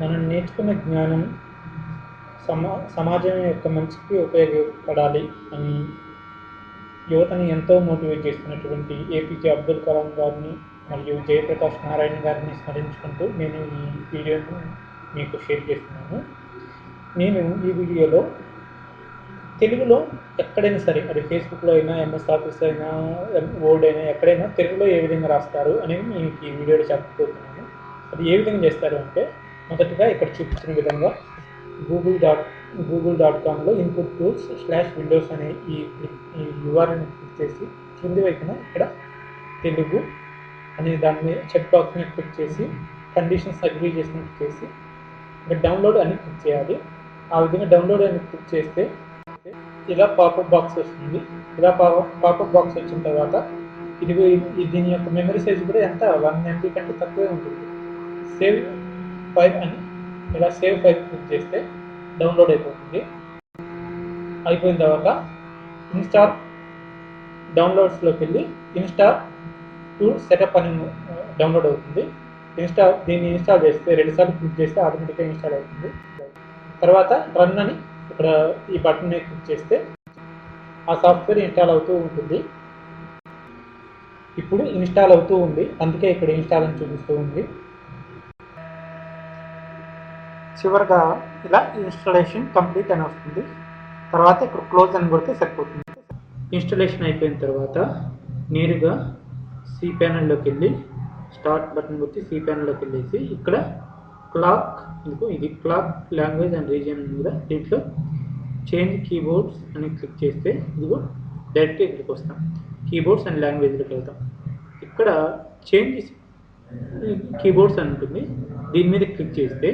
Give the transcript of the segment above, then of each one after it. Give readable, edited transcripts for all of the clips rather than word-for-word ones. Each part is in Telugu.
మనం నేర్చుకున్న జ్ఞానం సమాజం యొక్క మంచికి ఉపయోగపడాలి అని యువతని ఎంతో మోటివేట్ చేస్తున్నటువంటి ఏపీజే అబ్దుల్ కలాం గారిని మరియు జయప్రకాష్ నారాయణ గారిని స్మరించుకుంటూ నేను ఈ వీడియోను మీకు షేర్ చేస్తున్నాను. నేను ఈ వీడియోలో తెలుగులో ఎక్కడైనా సరే, అది ఫేస్బుక్లో అయినా, ఎంఎస్ ఆఫీస్ అయినా, వర్డ్ అయినా, ఎక్కడైనా తెలుగులో ఏ విధంగా రాస్తారు అనేది మీకు ఈ వీడియోలో చెప్పబోతున్నాను. అది ఏ విధంగా చేస్తారు అంటే, మొదటిగా ఇక్కడ చూపించిన విధంగా google.com ఇన్పుట్ టూల్స్ /windows అనే ఈ URLని క్లిక్ చేసి కింది వైపున ఇక్కడ తెలుగు అనే దాని మీద చెక్ బాక్స్ని క్లిక్ చేసి కండిషన్స్ అగ్రీ చేసినట్టు చేసి ఇక్కడ డౌన్లోడ్ అని క్లిక్ చేయాలి. ఆ విధంగా డౌన్లోడ్ అని క్లిక్ చేస్తే ఇలా పాపప్ బాక్స్ వస్తుంది. ఇలా పాపప్ బాక్స్ వచ్చిన తర్వాత దీని యొక్క మెమరీ సైజ్ కూడా ఎంత 1 MB కంటే తక్కువే ఉంటుంది. సేవ్ ఫైల్ అని ఇలా సేవ్ ఫైల్ క్లిక్ చేస్తే డౌన్లోడ్ అయిపోతుంది. అయిపోయిన తర్వాత ఇన్స్టాల్ డౌన్లోడ్స్లోకి వెళ్ళి ఇన్స్టాల్ టు సెటప్ అని డౌన్లోడ్ అవుతుంది. దీన్ని ఇన్స్టాల్ చేస్తే 2 సార్లు క్లిక్ చేస్తే ఆటోమేటిక్గా ఇన్స్టాల్ అవుతుంది. తర్వాత రన్ అని ఇక్కడ ఈ బటన్ క్లిక్ చేస్తే ఆ సాఫ్ట్వేర్ ఇన్స్టాల్ అవుతూ ఉంటుంది. ఇప్పుడు ఇన్స్టాల్ అవుతూ ఉంది, అందుకే ఇక్కడ ఇన్స్టాల్ అని చూపిస్తూ ఉంది. చివరిగా ఇలా ఇన్స్టాలేషన్ కంప్లీట్ అని వస్తుంది. తర్వాత ఇక్కడ క్లోజ్ అని కొడితే సరిపోతుంది. ఇన్స్టాలేషన్ అయిపోయిన తర్వాత నేరుగా సి ప్యానెల్లోకి వెళ్ళి స్టార్ట్ బటన్ కొట్టి సి ప్యానెల్లోకి వెళ్ళేసి ఇక్కడ ఇది క్లాక్ లాంగ్వేజ్ అండ్ రీజియన్ మీద దీంట్లో చేంజ్ కీబోర్డ్స్ అని క్లిక్ చేస్తే ఇదిగో డైరెక్ట్గా ఇక్కడికి వస్తాం. కీబోర్డ్స్ అండ్ లాంగ్వేజ్లోకి వెళ్తాం. ఇక్కడ చేంజ్ కీబోర్డ్స్ అని ఉంటుంది, దీని మీద క్లిక్ చేస్తే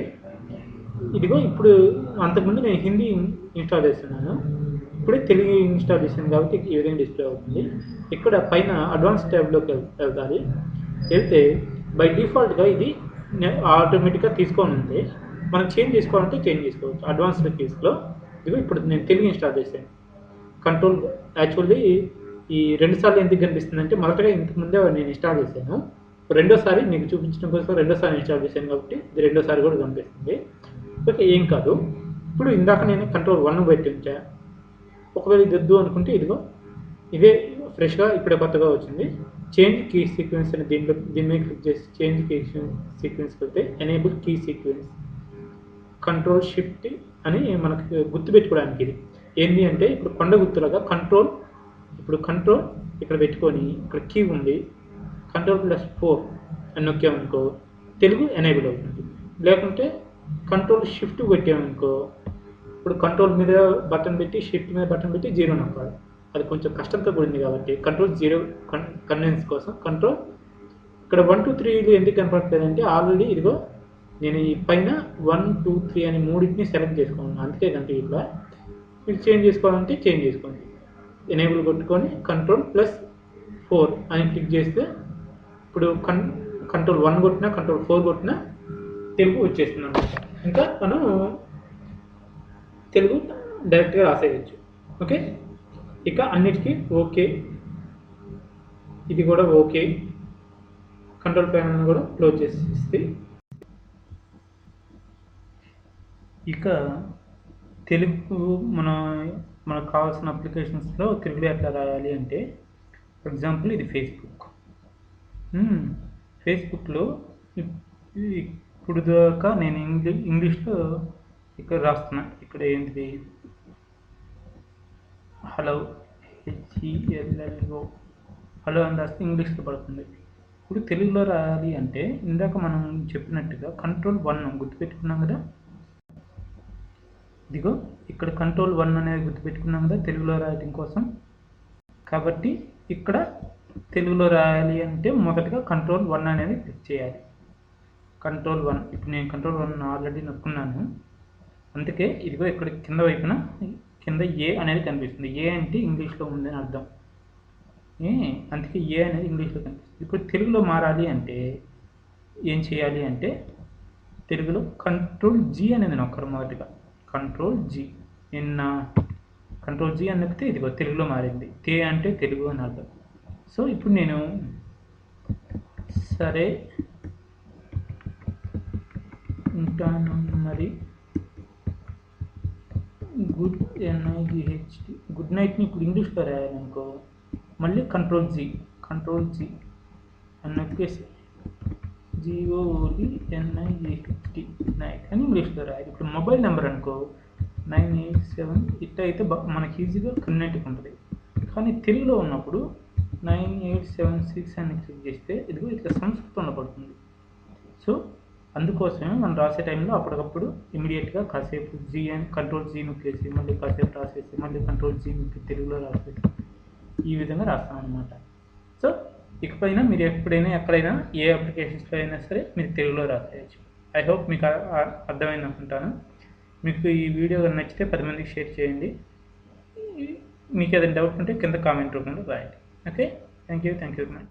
ఇదిగో ఇప్పుడు అంతకుముందు నేను హిందీ ఇన్స్టాల్ చేస్తున్నాను, ఇప్పుడే తెలుగు ఇన్స్టాల్ చేశాను కాబట్టి ఈ విధంగా డిస్ప్లే అవుతుంది. ఇక్కడ పైన అడ్వాన్స్ ట్యాబ్లోకి వెళ్తాలి. వెళ్తే బై డిఫాల్ట్గా ఇది ఆటోమేటిక్గా తీసుకొని ఉంది. మనం చేంజ్ చేసుకోవాలంటే చేంజ్ చేసుకోవచ్చు. అడ్వాన్స్డ్ కీస్లో ఇదిగో ఇప్పుడు నేను తెలుగు ఇన్స్టాల్ చేశాను. కంట్రోల్ యాక్చువల్లీ ఈ 2 సార్లు ఎందుకు కనిపిస్తుంది అంటే, మొదటగా ఇంతకుముందే నేను ఇన్స్టాల్ చేశాను, రెండోసారి మీకు చూపించడం కోసం రెండోసారి ఇన్స్టాల్ చేశాను కాబట్టి ఇది రెండోసారి కూడా కనిపిస్తుంది. ఓకే, ఏం కాదు. ఇప్పుడు ఇందాక నేను కంట్రోల్ 1 పెట్టి ఉంచా. ఒకవేళ ఇది వద్దు అనుకుంటే ఇదిగో ఇదే ఫ్రెష్గా ఇప్పుడే కొత్తగా వచ్చింది. చేంజ్ కీ సీక్వెన్స్ అని దీని మీద క్లిక్ చేసి చేంజ్ కీ సీక్వెన్స్ పెడితే enable key sequence control shift అని మనకు గుర్తుపెట్టుకోవడానికి ఇది ఏంటి అంటే, ఇప్పుడు కొండ గుర్తులాగా కంట్రోల్ ఇక్కడ పెట్టుకొని ఇక్కడ కీ ఉంది, కంట్రోల్+4 అని నొక్కామనుకో తెలుగు ఎనేబుల్ అవుతుంది. లేకుంటే కంట్రోల్ షిఫ్ట్ పెట్టామనుకో, ఇప్పుడు కంట్రోల్ మీద బటన్ పెట్టి షిఫ్ట్ మీద బటన్ పెట్టి 0 నొక్కాలి. అది కొంచెం కష్టంతో కూడింది కాబట్టి కంట్రోల్ 0 కన్వెన్స్ కోసం కంట్రోల్ ఇక్కడ 1 2 3 ఎందుకు కనపడలేదంటే, ఆల్రెడీ ఇదిగో నేను ఈ పైన 1 2 3 అని మూడింటిని సెలెక్ట్ చేసుకున్నాను, అందుకే కంటే ఇట్లా. మీరు చేంజ్ చేసుకోవాలంటే చేంజ్ చేసుకోండి. ఎనేబుల్ కొట్టుకొని కంట్రోల్+4 అని క్లిక్ చేస్తే ఇప్పుడు కంట్రోల్ 1 కొట్టినా కంట్రోల్ 4 కొట్టినా తెలుగు వచ్చేస్తుంది అనమాట. ఇంకా మనం తెలుగు డైరెక్ట్గా రాసేయచ్చు. ఓకే, ఇక అన్నిటికీ ఓకే, ఇది కూడా ఓకే. కంట్రోల్ ప్యానల్ కూడా క్లోజ్ చేసేస్తే ఇక తెలుగు మనకు కావాల్సిన అప్లికేషన్స్లో తెలుగులో ఎట్లా రాయాలి అంటే, ఫర్ ఎగ్జాంపుల్ ఇది ఫేస్బుక్లో ఇప్పుడు దాకా నేను ఇంగ్లీష్లో ఇక్కడ రాస్తున్నా. ఇక్కడ ఏంటిది హలో HELLO హలో అని రాస్తే ఇంగ్లీష్లో పడుతుంది. ఇప్పుడు తెలుగులో రాయాలి అంటే ఇందాక మనం చెప్పినట్టుగా కంట్రోల్ 1 గుర్తుపెట్టుకున్నాం కదా, ఇదిగో ఇక్కడ కంట్రోల్ 1 అనేది గుర్తుపెట్టుకున్నాం కదా తెలుగులో రాయడం కోసం. కాబట్టి ఇక్కడ తెలుగులో రాయాలి అంటే మొదటగా కంట్రోల్ 1 అనేది క్లిక్ చేయాలి. కంట్రోల్ 1 ఇప్పుడు నేను కంట్రోల్ 1 ఆల్రెడీ నొక్కున్నాను, అందుకే ఇదిగో ఇక్కడ కింద వైపున కింద ఏ అనేది కనిపిస్తుంది. ఏ అంటే ఇంగ్లీష్లో ఉందని అర్థం, అందుకే ఏ అనేది ఇంగ్లీష్లో కనిపిస్తుంది. ఇప్పుడు తెలుగులో మారాలి అంటే ఏం చేయాలి అంటే, తెలుగులో కంట్రోల్ G అనేది నొక్కరు. మొదటిగా కంట్రోల్ G, కంట్రోల్ G అని నొక్కితే ఇదిగో తెలుగులో మారింది. తే అంటే తెలుగు అని అర్థం. సో ఇప్పుడు నేను సరే ఉంటాను మరి. గుడ్ NIGHT గుడ్ నైట్ని ఇప్పుడు ఇంగ్లీష్లో రాయాలనుకో, మళ్ళీ కంట్రోల్ జీ అని నొక్కేసి GOODNIGHT నైట్ అని ఇంగ్లీష్లో రాయాలి. ఇప్పుడు మొబైల్ నెంబర్ అనుకో 987 ఇట్ట అయితే మనకి ఈజీగా కన్వీనెంట్గా ఉంటుంది. కానీ తెలుగులో ఉన్నప్పుడు 9876 అని క్లిక్ చేస్తే ఇదిగో ఇట్లా సంస్కృతంలో పడుతుంది. సో అందుకోసమే మనం రాసే టైంలో అప్పటికప్పుడు ఇమీడియట్గా కాసేపు కంట్రోల్ జీ నొక్కేసి మళ్ళీ కాసేపు రాసేసి మళ్ళీ కంట్రోల్ జీ నొక్కి తెలుగులో రాసేసి ఈ విధంగా రాస్తాం అన్నమాట. సో ఇకపైన మీరు ఎప్పుడైనా ఎక్కడైనా ఏ అప్లికేషన్స్లో అయినా సరే మీరు తెలుగులో రాసేయచ్చు. ఐ హోప్ మీకు అర్థమైంది అనుకుంటాను. మీకు ఈ వీడియో నచ్చితే 10 మందికి షేర్ చేయండి. మీకు ఏదైనా డౌట్ ఉంటే కింద కామెంట్ రూపంలో రాయండి. Okay, thank you very much.